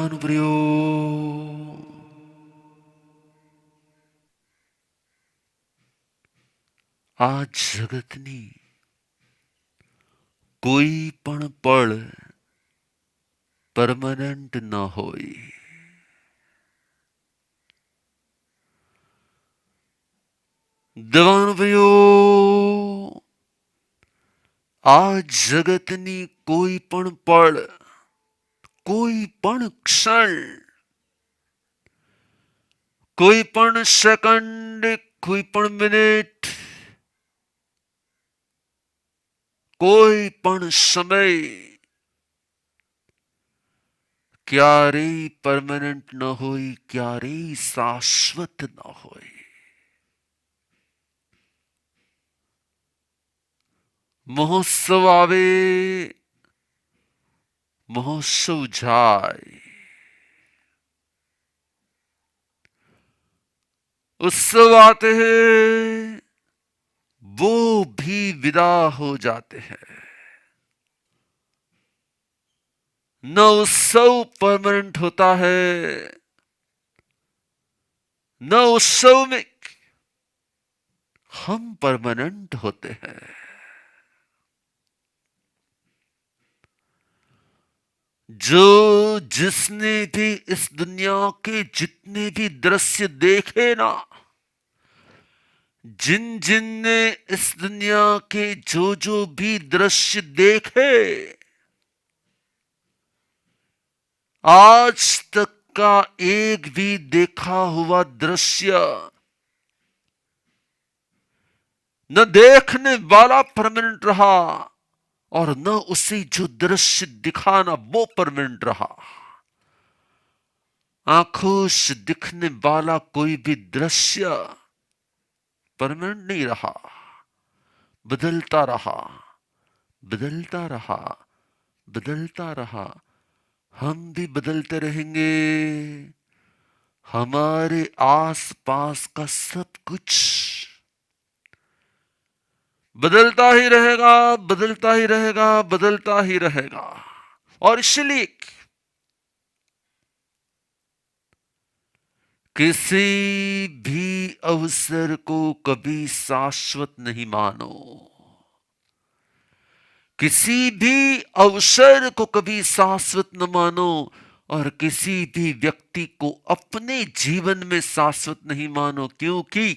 દેવાનુપ્રિયો આ જગતની કોઈ પણ પળ પરમનન્ટ ન હોય. દેવાનુપ્રિયો આ જગતની કોઈ પણ પળ, કોઈ પણ ક્ષણ, કોઈ પણ સેકન્ડ, કોઈ પણ મિનિટ, કોઈ પણ સમય ક્યારેય પરમનન્ટ ન હોય, ક્યારેય શાશ્વત ન હોય. મહોત્સવ આવે, महोत्सव जाए, उत्सव आते हैं, वो भी विदा हो जाते हैं. न उत्सव परमानेंट होता है, न उत्सव में हम परमानेंट होते हैं. जो जिसने भी इस दुनिया के जितने भी दृश्य देखे ना, जिन जिन ने इस दुनिया के जो भी दृश्य देखे, आज तक का एक भी देखा हुआ दृश्य न देखने वाला परमानेंट रहा और न उसे जो दृश्य दिखाना वो परमानेंट रहा. आंखों से दिखने वाला कोई भी दृश्य परमानेंट नहीं रहा, बदलता रहा, बदलता रहा, बदलता रहा. हम भी बदलते रहेंगे. हमारे आस पास का सब कुछ बदलता ही रहेगा, बदलता ही रहेगा, बदलता ही रहेगा. और इसलिए किसी भी अवसर को कभी शाश्वत नहीं मानो. किसी भी अवसर को कभी शाश्वत न मानो और किसी भी व्यक्ति को अपने जीवन में शाश्वत नहीं मानो. क्योंकि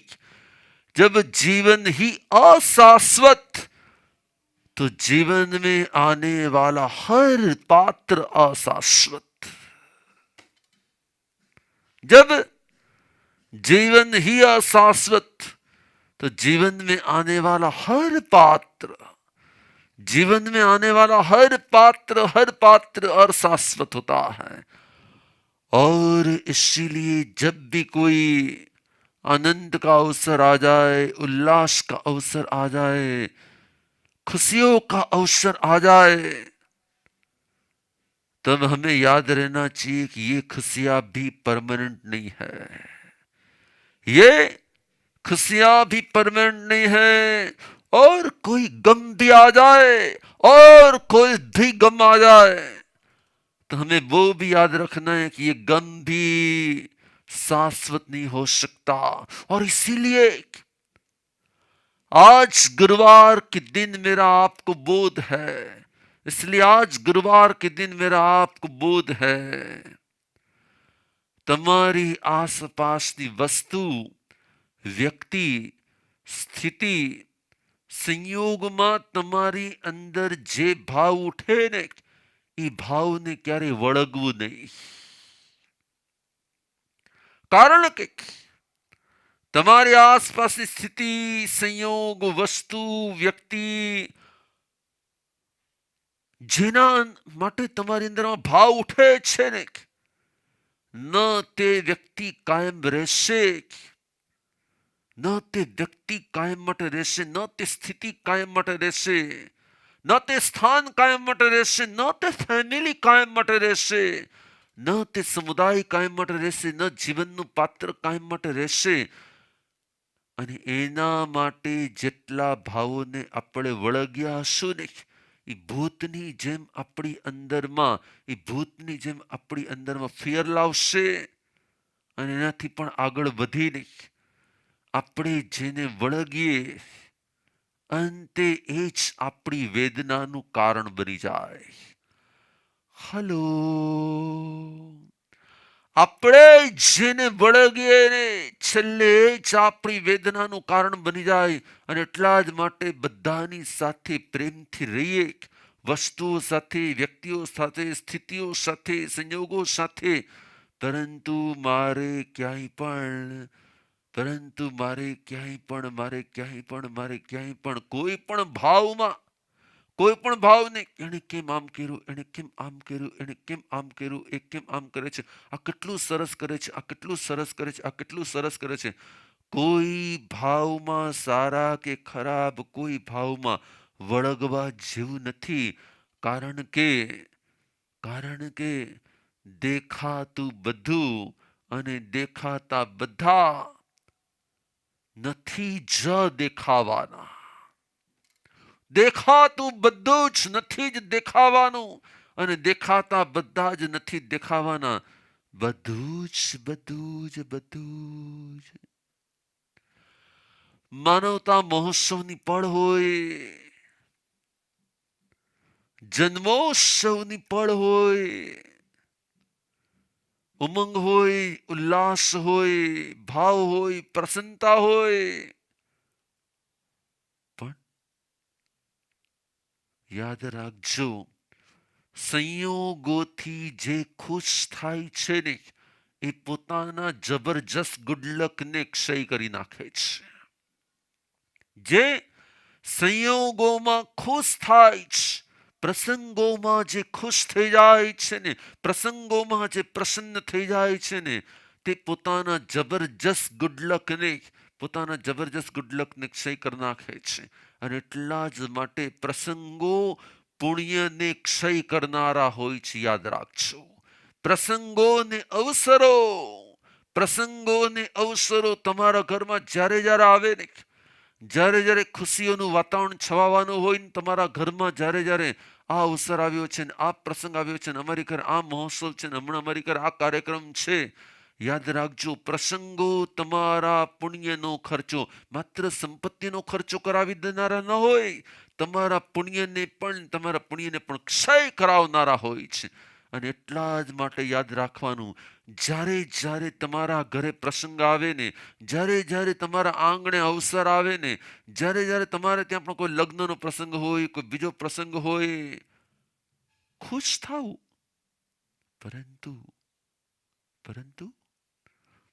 जब जीवन ही अशाश्वत, तो जीवन में आने वाला हर पात्र अशाश्वत. जब जीवन ही अशाश्वत, तो जीवन में आने वाला हर पात्र, जीवन में आने वाला हर पात्र अशाश्वत होता है. और इसीलिए जब भी कोई आनंद का अवसर आ जाए, उल्लास का अवसर आ जाए, खुशियों का अवसर आ जाए, तब हमें याद रहना चाहिए कि ये खुशियां भी परमानेंट नहीं है. ये खुशियां भी परमानेंट नहीं है. और कोई गम भी आ जाए, और कोई भी गम आ जाए, तो हमें वो भी याद रखना है कि ये गम भी शाश्वत नहीं हो सकता. और इसीलिए आज गुरुवार के दिन मेरा आपको बोध है, इसलिए आज गुरुवार के दिन मेरा आपको बोध है. તમારી આસપાસની વસ્તુ, વ્યક્તિ, સ્થિતિ, સંયોગમાં તમારી અંદર જે ભાવ ઉઠે ને, એ ભાવને ક્યારે વળગવું નહીં. કારણ કે તમારી આસપાસની સ્થિતિ, સંયોગ, વસ્તુ, વ્યક્તિ, જેના માટે તમારી અંદરમાં ભાવ ઉઠે છે ને, ન તે વ્યક્તિ કાયમ રહેશે, ન તે વ્યક્તિ કાયમ માટે રહેશે, ન તે સ્થિતિ કાયમ માટે રહેશે, ન તે સ્થાન કાયમ માટે રહેશે, ન તે ફેમિલી કાયમ માટે રહેશે, ન તે સમુદાય કાયમ માટે રહેશે, ન જીવનનું પાત્ર કાયમ માટે રહેશે. અને એના માટે જેટલા ભાવોને આપણે વળગ્યા હશું ને, એ ભૂતની જેમ આપણી અંદરમાં ફિયર લાવશે અને એનાથી પણ આગળ વધીને આપણે જેને વળગીએ અંતે એ જ આપણી વેદનાનું કારણ બની જાય. હલો, આપણે જેને વળગીએ ને છેલ્લે જ આપણી વેદનાનું કારણ બની જાય. અને એટલા જ માટે બધાની સાથે પ્રેમથી રહીએ, વસ્તુઓ સાથે, વ્યક્તિઓ સાથે, સ્થિતિઓ સાથે, સંયોગો સાથે. પરંતુ મારે ક્યાંય પણ કોઈ પણ ભાવમાં, કોઈ પણ ભાવને એને કેમ આમ કર્યું, એને કેમ આમ કર્યું, એને કેમ આમ કર્યું, એ કેમ આમ કરે છે, આ કેટલું સરસ કરે છે, આ કેટલું સરસ કરે છે, આ કેટલું સરસ કરે છે. કોઈ ભાવમાં સારા કે ખરાબ, કોઈ ભાવમાં વળગવા જેવું નથી. કારણ કે દેખાતું બધું અને દેખાતા બધા નથી જ દેખાવાના. દેખાતું બધું જ નથી જ દેખાવાનું અને દેખાતા બધા જ નથી દેખાવાના. બધું જ માનવતા મહોત્સવની પળ હોય, જન્મોત્સવની પળ હોય, ઉમંગ હોય, ઉલ્લાસ હોય, ભાવ હોય, પ્રસન્નતા હોય, પણ યાદ રાખજો, સંયોગોથી જે ખુશ થાય છે ને એ પોતાના જબરજસ્ત ગુડલકને ક્ષય કરી નાખે છે. જે સંયોગોમાં ખુશ થાય છે, પ્રસંગોમાં જે ખુશ થઈ જાય છે ને, પ્રસંગોમાં જે પ્રસન્ન થઈ જાય છે ને, તે પોતાના જબરજસ્ત ગુડલકને ક્ષય કરી નાખે છે. અને એટલા જ માટે પ્રસંગો પુણ્યને ક્ષય કરનારા હોય છે. યાદ રાખજો, પ્રસંગોને અવસરો તમારા ઘરમાં જ્યારે જ્યારે આવે ને, જ્યારે ખુશીઓનું વાતાવરણ છવાવાનું હોય ને તમારા ઘરમાં, જ્યારે આ અવસર આવ્યો છે ને, આ પ્રસંગ આવ્યો છે ને, અમારી ઘરે આ મહોત્સવ છે ને, હમણાં અમારી ઘરે આ કાર્યક્રમ છે. યાદ રાખજો, પ્રસંગો તમારા પુણ્યનો ખર્ચો, માત્ર સંપત્તિનો ખર્ચો કરાવી દેનારા ન હોય, તમારા પુણ્યને પણ ક્ષય કરાવનારા હોય છે. અને એટલા જ માટે યાદ રાખવાનું, જ્યારે તમારા ઘરે પ્રસંગ આવે ને, જ્યારે તમારા આંગણે અવસર આવે ને, જ્યારે તમારે ત્યાં પણ કોઈ લગ્નનો પ્રસંગ હોય, કોઈ બીજો પ્રસંગ હોય, ખુશ થાવ. પરંતુ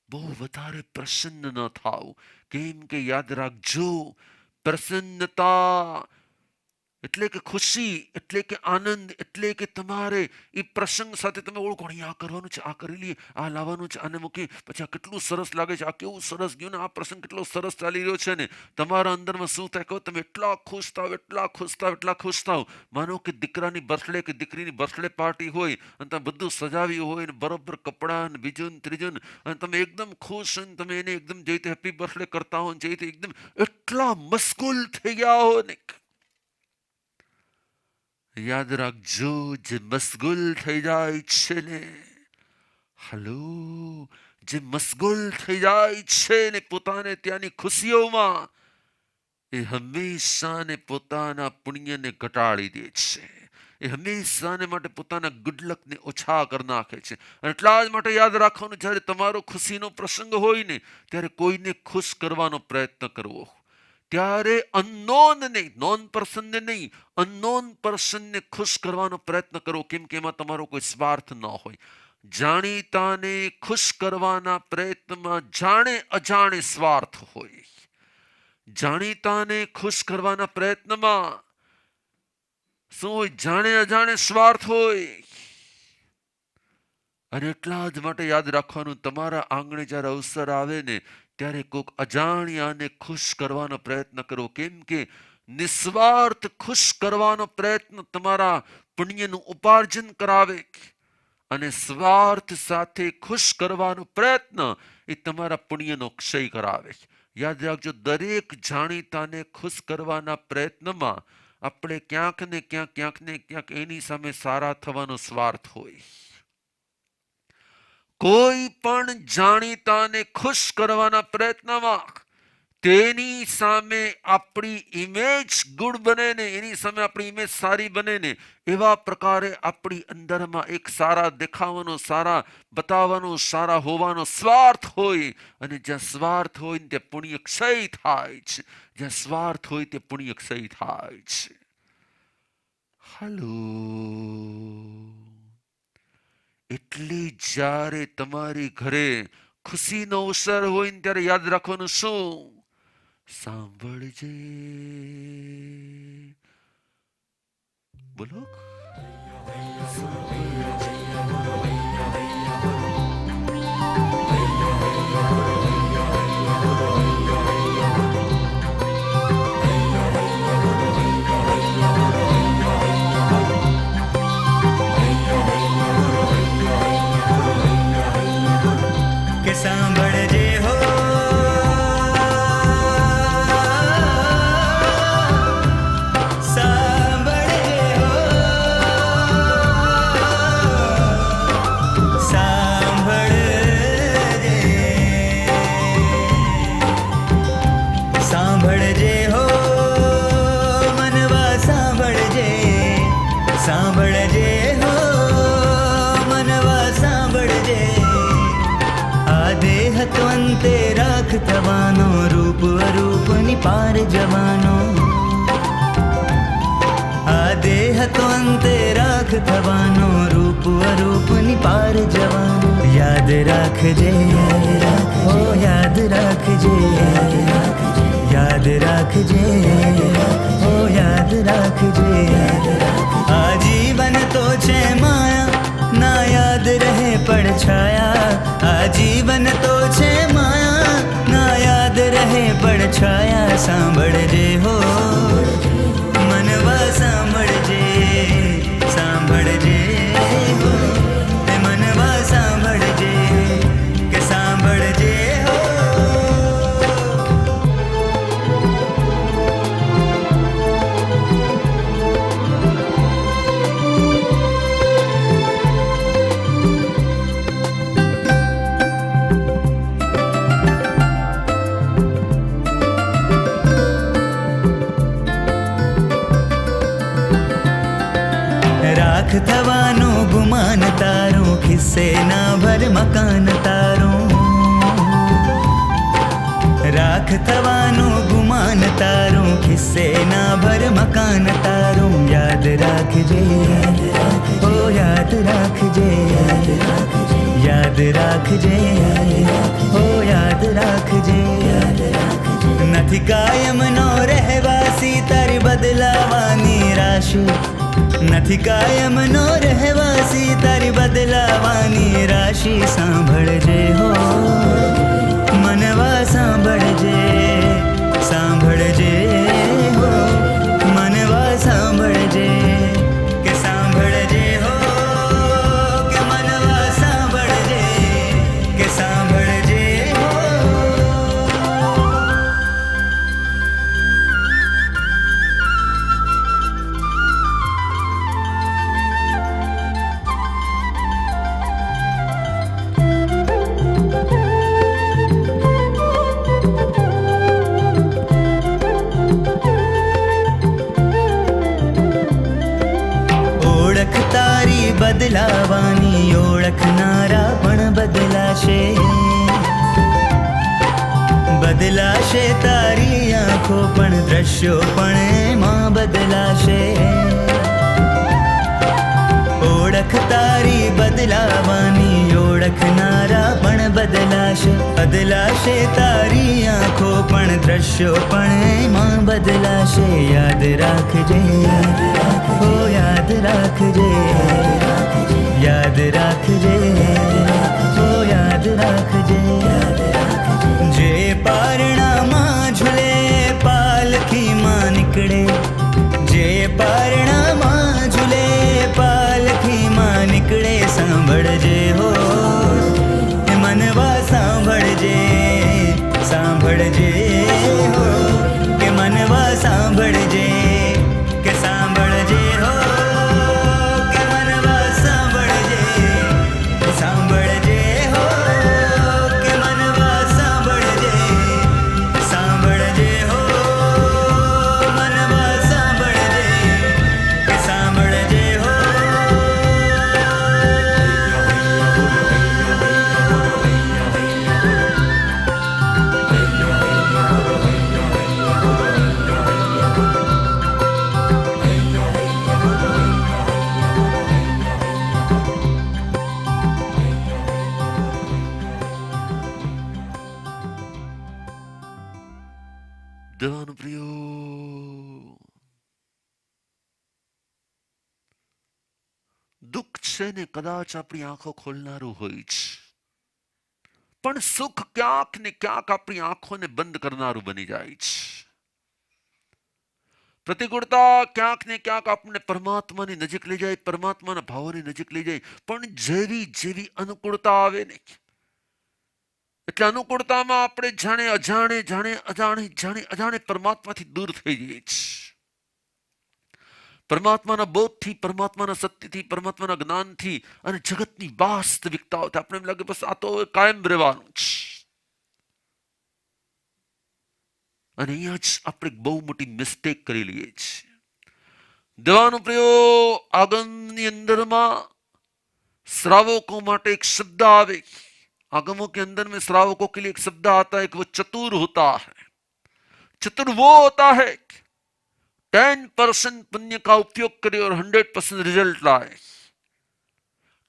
બહુ વધારે પ્રસન્ન ન થાવ. કેમ કે યાદ રાખજો, પ્રસન્નતા એટલે કે ખુશી, એટલે કે આનંદ, એટલે કે તમારે એ પ્રસંગ સાથે તમે ઓળખો, આ કરવાનું છે, આ કરી લઈએ, આ લાવવાનું છે, આને મૂકી, પછી આ કેટલું સરસ લાગે છે, આ કેવું સરસ ગયું ને, આ પ્રસંગ કેટલો સરસ ચાલી રહ્યો છે ને, તમારા અંદરમાં શું થાય કહો, તમે એટલા ખુશ થાવ. માનો કે દીકરાની બર્થડે કે દીકરીની બર્થડે પાર્ટી હોય અને તમે બધું સજાવ્યું હોય ને, બરોબર કપડાં ને બીજું ને ત્રીજું, અને તમે એકદમ ખુશ અને તમે એને એકદમ જે રીતે હેપી બર્થડે કરતા હો, જે રીતે એકદમ એટલા મશગુલ થઈ ગયા હો ને, યાદ રાખજો, જે મશગુલ થઈ જાય છે ને, જે મશગુલ થઈ જાય છે ને પોતાને ત્યાંની ખુશીઓમાં, એ હંમેશાને પોતાના પુણ્યને ઘટાડી દે છે. એ હંમેશાને માટે પોતાના ગુડલકને ઓછા કરી નાખે છે. અને એટલા જ માટે યાદ રાખવાનું, જ્યારે તમારો ખુશીનો પ્રસંગ હોય ને, ત્યારે કોઈને ખુશ કરવાનો પ્રયત્ન કરવો. ત્યારે નોન પર્સનને ખુશ કરવાનો પ્રયત્ન કરો. કેમ કે એમાં તમારો કોઈ સ્વાર્થ ન હોય. જાણીતાને ખુશ કરવાના પ્રયત્નમાં જાણે અજાણે સ્વાર્થ હોય. જાણીતાને ખુશ કરવાના પ્રયત્નમાં શું હોય? જાણે અજાણે સ્વાર્થ હોય. અને એટલા જ માટે યાદ રાખવાનું, તમારા આંગણે જ્યારે અવસર આવે ને, ત્યારે કોઈક અજાણ્યાને ખુશ કરવાનો પ્રયત્ન કરો. કેમ કે નિસ્વાર્થ ખુશ કરવાનો પ્રયત્ન તમારા પુણ્યનું ઉપાર્જન કરાવે, અને સ્વાર્થ સાથે ખુશ કરવાનો પ્રયત્ન એ તમારા પુણ્યનો ક્ષય કરાવે. યાદ રાખજો, દરેક જાણીતાને ખુશ કરવાના પ્રયત્નમાં આપણે ક્યાંક ને ક્યાંક એની સામે સારા થવાનો સ્વાર્થ હોય. કોઈ પણ જાણીતાને ખુશ કરવાના પ્રયત્નમાં તેની સામે આપણી ઇમેજ ગુડ બને ને, એની સામે આપણી ઇમેજ સારી બને ને, એવા પ્રકારે આપણી અંદરમાં એક સારા દેખાવાનો, સારા બતાવવાનો, સારા હોવાનો સ્વાર્થ હોય. અને જ્યાં સ્વાર્થ હોય ને તે પુણ્ય ક્ષય થાય છે. જ્યાં સ્વાર્થ હોય તે પુણ્ય ક્ષય થાય છે. હલો. એટલે જ્યારે તમારી ઘરે ખુશીનો અવસર હોય ને ત્યારે યાદ રાખવાનું શું? સાંભળજે. બોલો. કે સાંભળજે હો, સાંભળજે હો, સાંભળજે, સાંભળજે હો મનવા, સાંભળજે, સાંભળજે હો મનવા, સાંભળજે. દેહ તો અંતે રાખ થવાનો, રૂપ અરૂપની પાર જવાનો. આ દેહ તો અંતે રાખ થવાનો, રૂપ અરૂપની પાર જવાનો. યાદ રાખજે, ઓ યાદ રાખજે, યાદ રાખજે, ઓ યાદ રાખજે. આ જીવન તો છે માયા, ના યાદ રહે પડછાયા. આ જીવન તો છે માયા, ના યાદ રહે પડછાયા. સાંભળજે હો મનવા, સાંભળજે, સાંભળજે હો મનવા, સાંભળજે, કે સાંભળજે હો. રાખ થવાનું ગુમાન તારું, ખિસ્સે ના ભર મકાન તારું. રાખ થવાનું ગુમાન તારું, ખિસ્સે ના ભર મકાન તારું. યાદ રાખજે, ઓ યાદ રાખજે, યાદ રાખજે, ઓ યાદ રાખજે. નથી કાયમ નો રહેવાસી તારી બદલાવાની રાશિ. નથી કાયમ નો રહેવાસી તારી બદલાવાની રાશિ. સાંભળજે હો મનવા, સાંભળજે, સાંભળજે હો મનવા, સાંભળજે, કે સાંભળજે હો, કે મનવા, સાંભળજે, કે સાંભળજે હો. ઓળખ તારી બદલાવાની, ઓળખનારા પણ બદલાશે. બદલાશે તારી આંખો પણ, દ્રશ્યો પણ એમાં બદલાશે. ઓળખ તારી બદલાવાની, ઓળખનારા પણ બદલાશે. બદલાશે તારી આંખો પણ, દ્રશ્યો પણ એમાં બદલાશે. યાદ રાખજે, ઓ યાદ રાખજે, યાદ રાખજે, ઓ યાદ રાખજે. જે પારણામાં ઝૂલે પાલખીમાં નીકળે, જે પારણામાં ઝૂલે પાલખીમાં નીકળે. સાંભળજે હો મનવા, સાંભળજે, સાંભળજે હો કે મનવા, સાંભળજે, કે ને કદાચ આપણી આંખો ખોલનારું હોય જ, પણ સુખ ક્યાંક ને ક્યાંક આપણી આંખોને બંધ કરનારું બની જાય છે. પ્રતિકૂળતા ક્યાંક ને ક્યાંક આપણને પરમાત્માની નજીક લઈ જાય, પરમાત્માના ભાવોની નજીક લઈ જાય. પણ જેવી જેવી અનુકૂળતા આવે ને, એટલે અનુકૂળતામાં આપણે જાણે પરમાત્માથી દૂર થઈ જઈએ છીએ. પરમાત્માના બોધથી, પરમાત્માના સત્યથી, પરમાત્માના જ્ઞાનથી અને જગતની વાસ્તવિકતાઓથી આપણે એમ લાગે બસ આ તો કાયમ રહેવાનું છે. અને અહીંયા જ આપણે બહુ મોટી મિસ્ટેક કરી લઈએ છીએ. દેવાનો પ્રિયો, આગમની અંદરમાં श्रावकों માટે एक शब्द आवे, आगमों के अंदर में श्रावकों के लिए एक शब्द आता है कि वो चतुर होता है. चतुर वो होता है 10% पुण्य का उपयोग करे और 100% रिजल्ट लाए.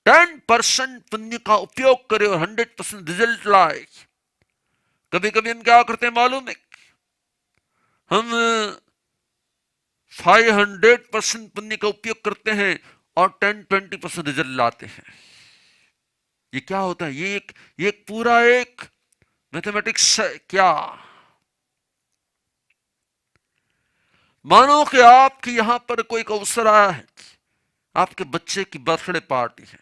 10% पुण्य का उपयोग करे और 100% रिजल्ट लाए. कभी कभी हम क्या करते हैं मालूम है, हम 500% पुण्य का उपयोग करते हैं और 10-20% रिजल्ट लाते हैं. ये क्या होता है? ये एक पूरा एक मैथमेटिक्स है क्या? मानो कि आपके यहां पर कोई एक अवसर आया है, आपके बच्चे की बर्थडे पार्टी है,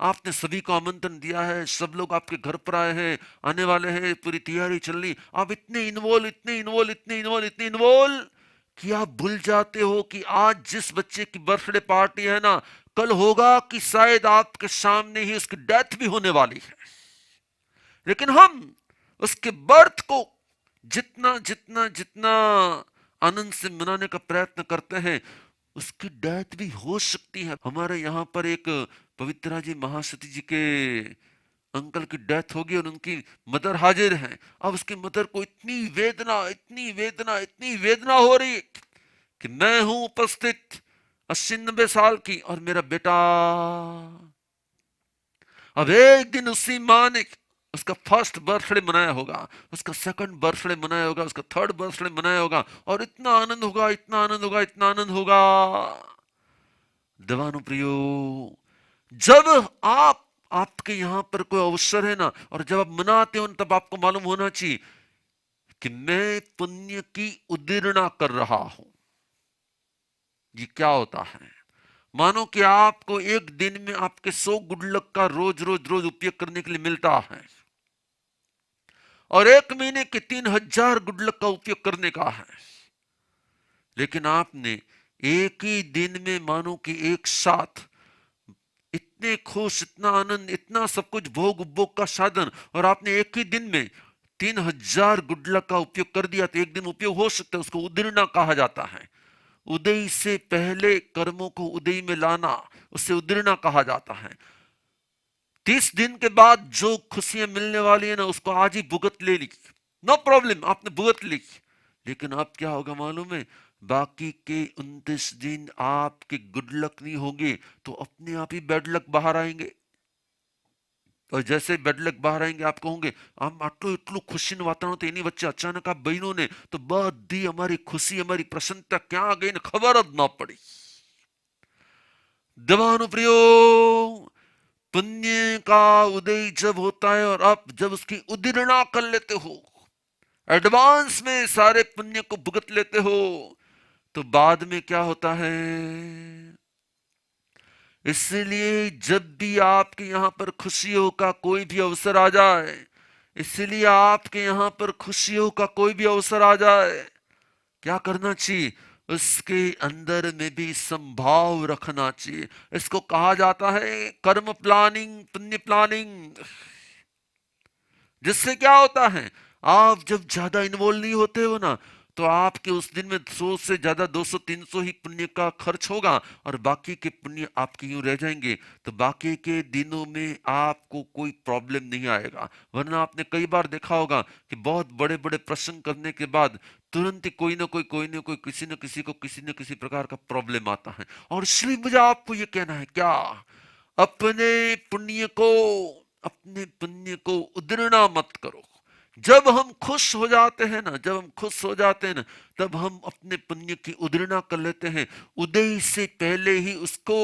आपने सभी को आमंत्रण दिया है, सब लोग आपके घर पर आए हैं, आने वाले हैं, पूरी तैयारी चल रही. आप इतने इन्वॉल्व कि आप भूल जाते हो कि आज जिस बच्चे की बर्थडे पार्टी है ना, कल होगा कि शायद आपके सामने ही उसकी डेथ भी होने वाली है. लेकिन हम उसके बर्थ को जितना जितना जितना आनंद से मनाने का प्रयत्न करते हैं, उसकी डेथ भी हो सकती है. हमारे यहाँ पर एक पवित्रा जी महासती जी के अंकल की डेथ होगी और उनकी मदर हाजिर है. अब उसकी मदर को इतनी वेदना हो रही है कि मैं हूं उपस्थित 80-90 साल की और मेरा बेटा. अब एक दिन उसी माँ ने उसका फर्स्ट बर्थडे मनाया होगा, उसका सेकंड बर्थडे मनाया होगा, उसका थर्ड बर्थडे मनाया होगा और इतना आनंद होगा. देवानु प्रियो, जब आपके यहां पर कोई अवसर है ना, और जब आप मनाते हो तब आपको मालूम होना चाहिए कि मैं पुण्य की उदीर्णा कर रहा हूं. ये क्या होता है? मानो कि आपको एक दिन में आपके 100 गुड लक का रोज उपयोग करने के लिए मिलता है और एक महीने के 3000 गुड लक का उपयोग करने का है. लेकिन आपने एक ही दिन में मानो कि एक साथ इतने खुश, इतना आनंद, इतना सब कुछ भोग उपभोग का साधन, और आपने एक ही दिन में 3000 गुड लक का उपयोग कर दिया. तो एक दिन उपयोग हो सकता है, उसको उदीर्णा कहा जाता है. उदय से पहले कर्मों को उदय में लाना, उसे उदीर्णा कहा जाता है. 30 दिन के बाद जो खुशियां मिलने वाली है ना, उसको आज ही भुगत ले ली, नो प्रॉब्लम, आपने भुगत ली. लेकिन अब क्या होगा मालूम है? बाकी के 29 दिन आपके गुड लक नहीं होंगे तो अपने आप ही बैड लक बाहर आएंगे. और जैसे बेड लक बाहर आएंगे, आप कहोगे हम आटલું એટલું ખુશીનું વાતાવરણ તો એની વચ્ચે અચાનક આ બન્યું ને, તો બધી અમારી ખુશી, અમારી પ્રસન્નતા ક્યાં ગઈ ને ખબર જ ન પડી. देवानु प्रियो, पुण्य का उदय जब होता है और आप जब उसकी उदीर्णा कर लेते हो, एडवांस में सारे पुण्य को भुगत लेते हो, तो बाद में क्या होता है? इसलिए जब भी आपके यहां पर खुशियों का कोई भी अवसर आ जाए, इसलिए आपके यहां पर खुशियों का कोई भी अवसर आ जाए, क्या करना चाहिए? उसके अंदर में भी संभाव रखना चाहिए. इसको कहा जाता है कर्म प्लानिंग, पुण्य प्लानिंग. जिससे क्या होता है, आप जब ज्यादा इन्वॉल्व नहीं होते हो ना, तो आपके उस दिन में 100 से ज्यादा 200-300 ही पुण्य का खर्च होगा और बाकी के पुण्य आपके यूं रह जाएंगे. तो बाकी के दिनों में आपको कोई प्रॉब्लम नहीं आएगा. वरना आपने कई बार देखा होगा कि बहुत बड़े बड़े प्रसंग करने के बाद तुरंत ही कोई ना कोई किसी न किसी प्रकार का प्रॉब्लम आता है. और इसलिए मुझे आपको ये कहना है, क्या अपने पुण्य को उदीर्णा मत करो. जब हम खुश हो जाते हैं ना, जब हम खुश हो जाते हैं ना, तब हम अपने पुण्य की उद्दीर्णा कर लेते हैं। उदय से पहले ही उसको,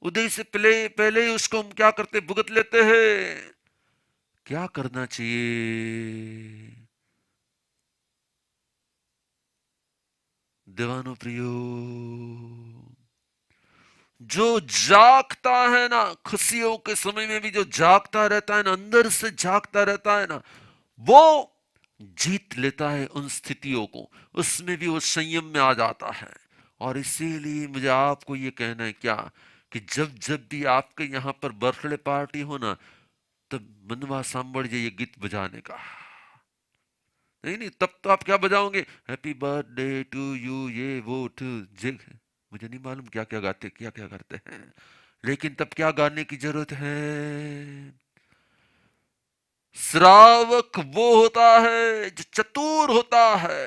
उदय से पहले पहले ही उसको हम क्या करते, भुगत लेते हैं। क्या करना चाहिए दीवानो प्रियो? जो जागता है ना, खुशियों के समय में भी जो जागता रहता है ना, अंदर से जागता रहता है ना, वो जीत लेता है उन स्थितियों को, उसमें भी वो संयम में आ जाता है। और इसीलिए मुझे आपको ये कहना है क्या, कि जब जब भी आपके यहाँ पर बर्थडे पार्टी हो ना, तब मनवा सांभर ये गीत बजाने का। नहीं नहीं, तब तो आप क्या बजाओगे, हैप्पी बर्थडे टू यू, ये वो टू जे, मुझे नहीं मालूम क्या क्या गाते, क्या क्या करते हैं। लेकिन तब क्या गाने की जरूरत है? श्रावक वो होता है जो चतुर होता है।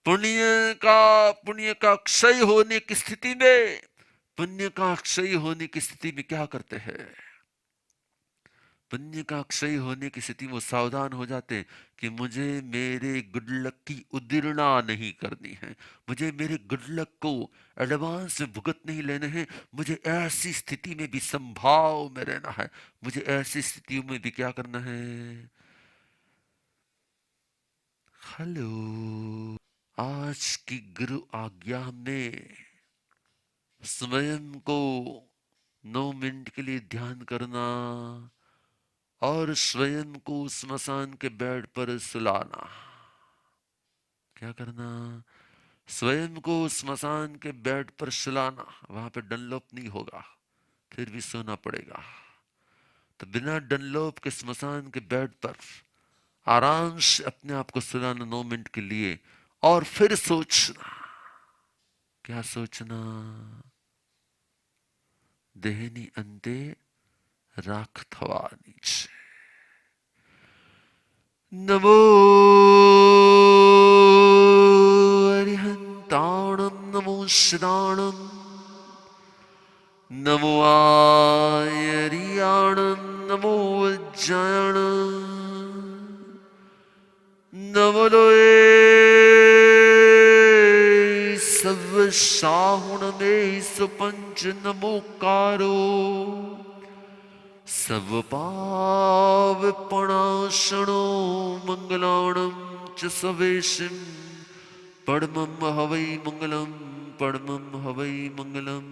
पुण्य का क्षय होने की स्थिति में, पुण्य का क्षय होने की स्थिति में क्या करते हैं? पुण्य का क्षय होने की स्थिति में वो सावधान हो जाते हैं कि मुझे मेरे गुड लक की उद्दीर्णा नहीं करनी है, मुझे मेरे गुड लक को एडवांस में भुगत नहीं लेने हैं, मुझे ऐसी स्थिति में भी संभाव में रहना है, मुझे ऐसी स्थितियों में भी क्या करना है। हेलो, आज की गुरु आज्ञा में स्वयं को 9 मिनट के लिए ध्यान करना और स्वयं को स्मशान के बेड पर सुलाना। क्या करना? स्वयं को स्मशान के बेड पर सुलाना। वहां पे डनलोप नहीं होगा, फिर भी सोना पड़ेगा। तो बिना डनलोप के स्मशान के बेड पर आराम से अपने आप को सुलाना 9 मिनट के लिए, और फिर सोचना। क्या सोचना? देहनी अंते राख थवा नीचे। नमो अरिहंताणं, नमो सिदाणं, नमो आयरियाणं, नमो वज्रायणं, नमो लोए सर्वसाहुणमे सुपंच, नमोकारो सर्वपावपणाशनो मंगलाणं च सवेशिं, परमं हवै मंगलम, परमं हवै मंगलम।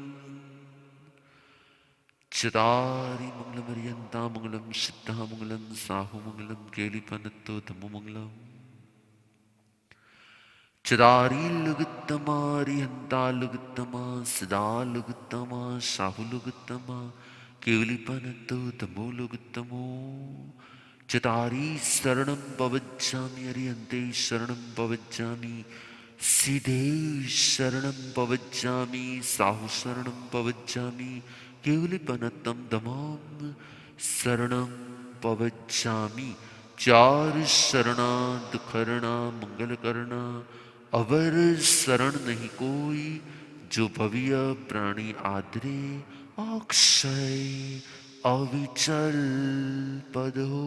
चदारी मंगलम, अर्यंता मंगलम, सिद्धा मंगलम, साहु मंगलम, केलिपनत्तो धम्मो मंगलम। चदारी लुगुत्तमा, रिहंता लुगुत्तमा, सदा लुगुत्तमा, साहु लुगुत्तमा, केवलिपनत्तो धम्मो लुगुत्तमो। चतारी शरणं पवज्जामि, अरिहन्ते शरणं पवज्जामि, सीधे शरणं पवज्जामि, साहु शरणं पवज्जामि, केवलिपनत्तं धम्मं शरणं पवज्जामि। चार शरणा दुखरणा मंगल करना, अवर शरण नहीं कोई, जो भव्य प्राणी आदरे, अक्षय अविचल पद हो।